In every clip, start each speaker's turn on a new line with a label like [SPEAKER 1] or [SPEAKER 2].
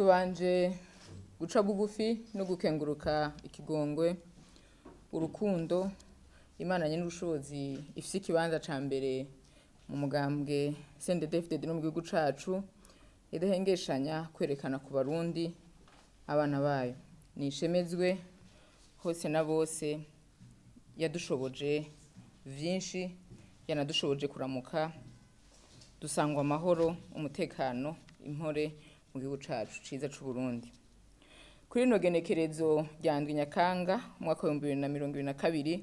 [SPEAKER 1] tubanje guca bugufi no gukenguruka ikigongwe urukundo Imana nyine ubushobozi ifise ikibanza ca mbere mu mugambwe CNDD-FDD no mu gihugu cacu idahengeshanya kwerekana ku barundi abana bayo nishemezwe hose na bose yadushoboje vyinshi yanadushoboje kuramuka dusangwa amahoro umutekano impore mu gihugu cacu ciza c'u Burundi kuri no genekerezo rya ndwi Nyakanga umwaka wa 2022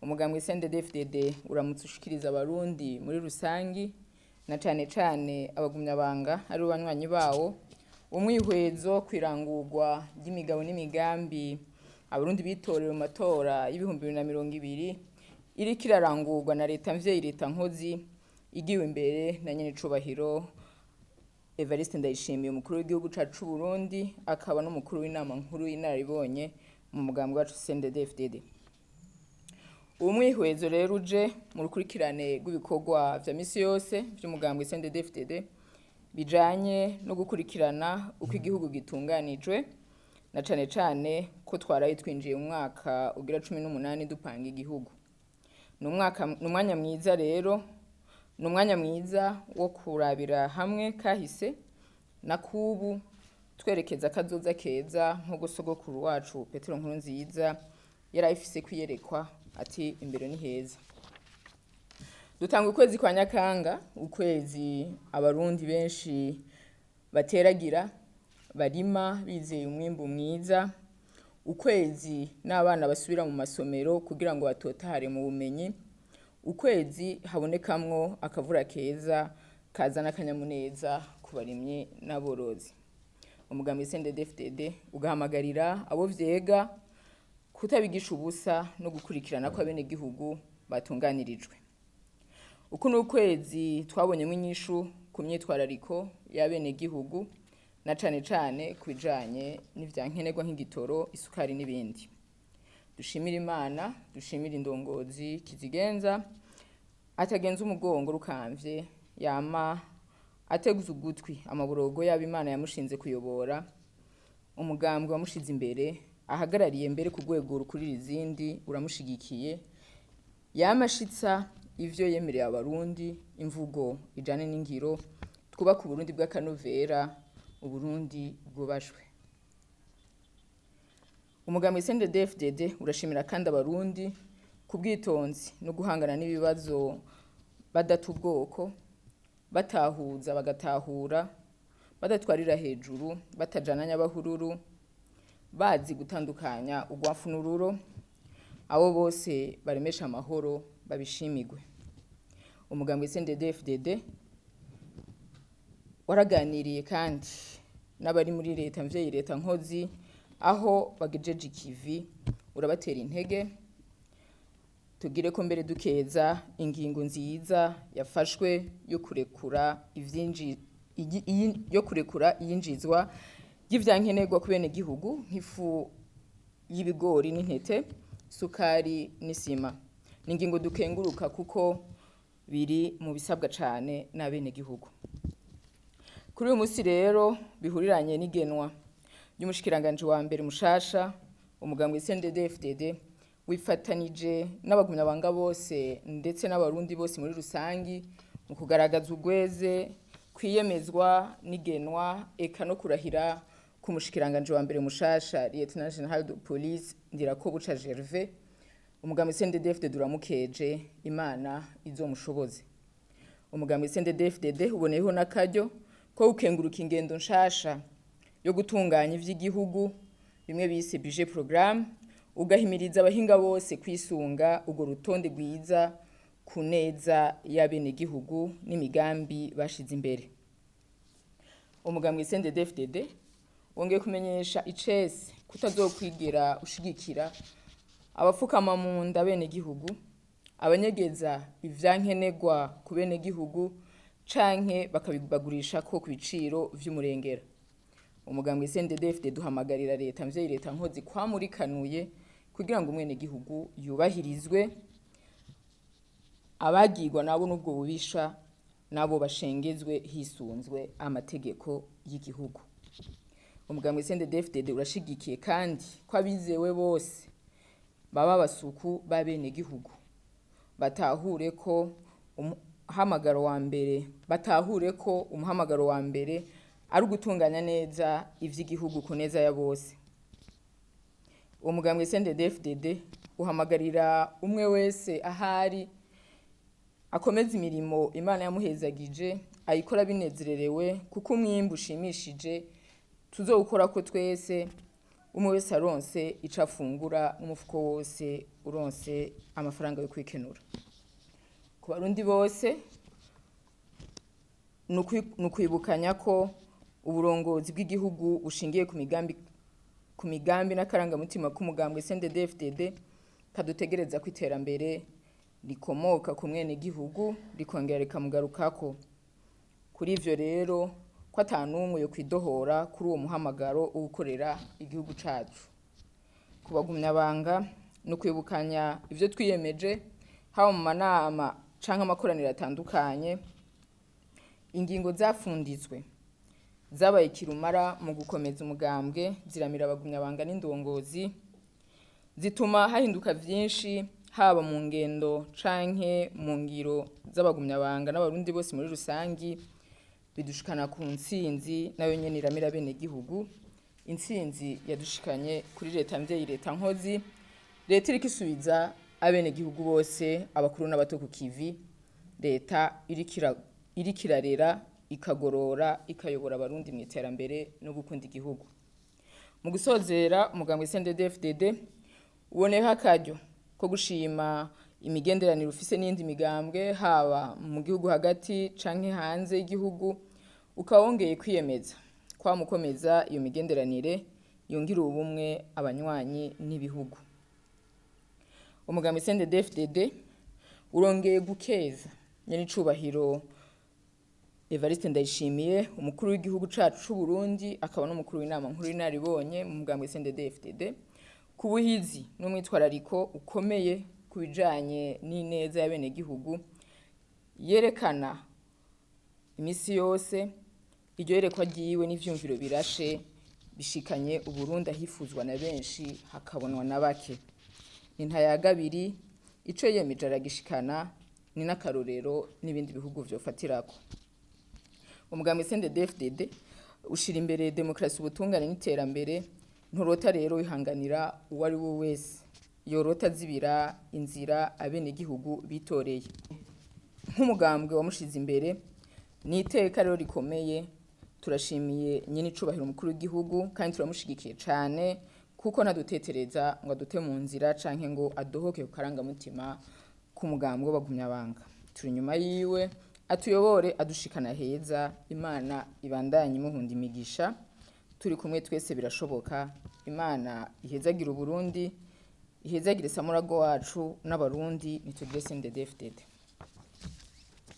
[SPEAKER 1] umugambwe CNDD-FDD uramutse ushikiriza abarundi muri rusangi na cane cane abagumyabanga ari banywanyi bawo umwihwezo kwirangurwa ry'imigabo n'imigambi abarundi bitorera mu matora y'ibihumbi 2020 iriko irarangurwa na leta mvyeyi leta nkozi igiwe imbere na nyene cubahiro Evariste Ndayishimiye umukuru w'igihugu cacu c'u Burundi akaba n'umukuru w'inama nkuru y'inararibonye mu mugambwe wacu CNDD-FDD. Umwihwezo rero uje mu rukurikirane rw'ibikorwa vya misi yose vy'umugambwe CNDD-FDD bijanye no gukurikirana uko igihugu gitunganijwe na cane cane ko twaraye twinjiye mu mwaka ugira 18 dupanga igihugu. Numwanya mwiza rero numwanya mwiza wo kurabira hamwe kahise na kubu twerekeza kazoza keza nko gusogokuru wacu Petero Nkurunziza yarayifise kwiyerekwa ati imbere ni heza. Dutanga ukwezi kwa Nyakanga ukwezi abarundi benshi bateragira barima bizeye umwimbu mwiza ukwezi n'abana basubira mu masomero kugira ngo batotahare mu bumenyi ukwezi habonekamwo akavura keza kazana akanyamuneza ku barimyi n'aborozi. Umugambi CNDD-FDD ugahamagarira abo vyega kutabigisha ubusa no gukurikirana ko abene gihugu batunganirijwe. Uko n'ukwezi twabonyemo inyishu ku myitwarariko y'abene gihugu na cane cane kubijanye n'ivyankenerwa nk'igitoro isukari n'ibindi. Dushimira Imana dushimira indongozi kizigenza atagenza umugongo rukamvye yama ateguza ugutwi amaborogo y'abimana yamushinze kuyobora umugambwe wamushize imbere ahagarariye mbere ku rwego rukurira izindi uramushigikiye yamashitsa ivyo yemereye abarundi imvugo ijane n'ingiro twubaka Uburundi bw'akanovera Uburundi bwubashwe. Umugambi CNDD-FDD urashimira kandi abarundi kubwitonzi no guhangana n'ibibazo badata ubwoko batahuza bagatahura badatwarira hejuru batajananya abahururu bazi gutandukanya ugwafu n'ururo abo bose baremesha amahoro babishimigwe. Umugambi CNDD-FDD waraganiriye kandi n'abari muri leta mvyeyi leta nkozi aho bagejeje ikivi urabatera intege tugire ko mbere dukeza ingingo nziza yafashwe yo kurekura iyinjizwa y'ivyankenerwa ku bene gihugu nk'ifu y'ibigori n'intete sukari n'isima n'ingingo dukenguruka kuko biri mu bisabwa cane n'abene gihugu. Kuri uyu musi rero bihuriranye n'igenwa y'umushikiranganje wa mbere mushasha umugambwe CNDD-FDD wifatanije n'abagumyabanga bose ndetse n'abarundi bose muri rusangi mu kugaragaza ugweze kwiyemezwa n'igenwa eka no kurahira ku mushikiranganje wa mbere mushasha Lieutenant General de Police Ndirakobuca Gervais umugambwe CNDD-FDD uramukeje Imana izomushoboze. Umugambwe CNDD-FDD uboneyeho n'akaryo ko ukenguruka ingendo nshasha yo gutunganya ivy'igihugu bimwe bise budget programme ugahimiriza abahinga bose kwisunga ugo rutonde rwiza kuneza y'abene gihugu n'imigambi bashize imbere. Umugambwe CNDD-FDD wongeye kumenyesha icese kutazokwigira ushigikira abafukama mu nda bene gihugu abanyegeza ivyankenerwa ku bene gihugu canke bakabibagurisha ko ku biciro vy'umurengera. Umugambwe CNDD-FDD duhamagarira leta mvyeyi leta nkozi kwamurikanuye kugira ngo umwene gihugu yubahirizwe abagirwa nabo n'ubwo bubisha nabo bashengezwe hisunzwe amategeko y'igihugu. umugambwe CNDD-FDD urashigikiye kandi ko abizewe bose baba abasuku b'abenegihugu batahure ko umuhamagaro wa mbere ari ugutunganya neza ivy'igihugu ku neza ya bose. Uwo mugambwe CNDD-FDD uhamagarira umwe wese ahari akomeza imirimo Imana yamuhezagije ayikora binezererewe, kuko umwimbu ushimishije tuzowukora ko twese, umwe wese aronse ico afungura n'umufuko wose uronse amafaranga yo kwikenura. Ku barundi bose nukwibukanya ko uburongozi bw'igihugu bushingiye ku migambi n'akarangamutima k'umugambwe CNDD-FDD kadutegereza ko iterambere rikomoka ku mwenegihugu rikongera rikamugarukako. Kuri ivyo rero ko atanumwe yo kwidohora kuri uwo muhamagaro wo gukorera igihugu cacu. Kubagumyabanga no kwibukanya ivyo twiyemeje haba mu manama canke amakoraniro atandukanye, ingingo zafunditswe zabaye kirumara mu gukomeza umugambwe, ziramira abagumyabanga n'indongozi, zituma hahinduka vyinshi haba mu ngendo canke mu ngiro z'abagumyabanga n'abarundi bose muri rusangi, bidushikana ku ntsinzi nayo nyene iramira abenegihugu. Intsinzi yadushikanye kuri leta mvyeyi, leta nkozi, leta iriko isubiza abenegihugu bose abakuru n'abato ku kivi, leta iriko irarera ikagorora ikayobora abarundi mu iterambere no gukunda igihugu. Mu gusozera, umugambwe CNDD-FDD uboneyeho akaryo ko gushima imigenderanire ufise n'indi migambwe haba mu gihugu hagati canke hanze y'igihugu, ukawongeye kwiyemeza kwamukomeza iyo migenderanire yongira ubumwe abanywanyi n'ibihugu. Umugambwe CNDD-FDD urongeye gukeza nyenicubahiro Evariste Ndayishimiye, umukuru w'igihugu cacu c'u Burundi akaba n'umukuru w'inama nkuru y'inaribonye mu mugambwe CNDD-FDD, ku buhizi n'umwitwarariko ukomeye ku bijanye n'ineza y'abenegihugu yerekana imisi yose. Iryo yerekwa ryiwe n'ivyumviro birashe bishikanye Uburundi ahifuzwa na benshi hakabonwa na bake. Ni ntayagabiri ico yemeje aragishikana, ni n'akarorero n'ibindi bihugu vyofatirako. Umugambwe CNDD-FDD ushira imbere demokrasi, ubutungane n'iterambere, nturota rero wihanganira uwo ari we wese yorota zibira inzira abenegihugu bitoreye. Nk'umugambwe wamushize imbere, ni iteka rero rikomeye. Turashimiye nyenicubahiro umukuru w'igihugu kandi turamushigikiye cane, kuko ntadutetereza ngo adute mu nzira canke ngo adohoke ku karangamutima k'umugambwe w'abagumyabanga. Turi inyuma yiwe, atuyobore adushikana heza. Imana ibandanye imuhunda imigisha, turi kumwe twese birashoboka. Imana ihezagire Uburundi, ihezagire Samurago wacu n'abarundi, nitugire CNDD-FDD.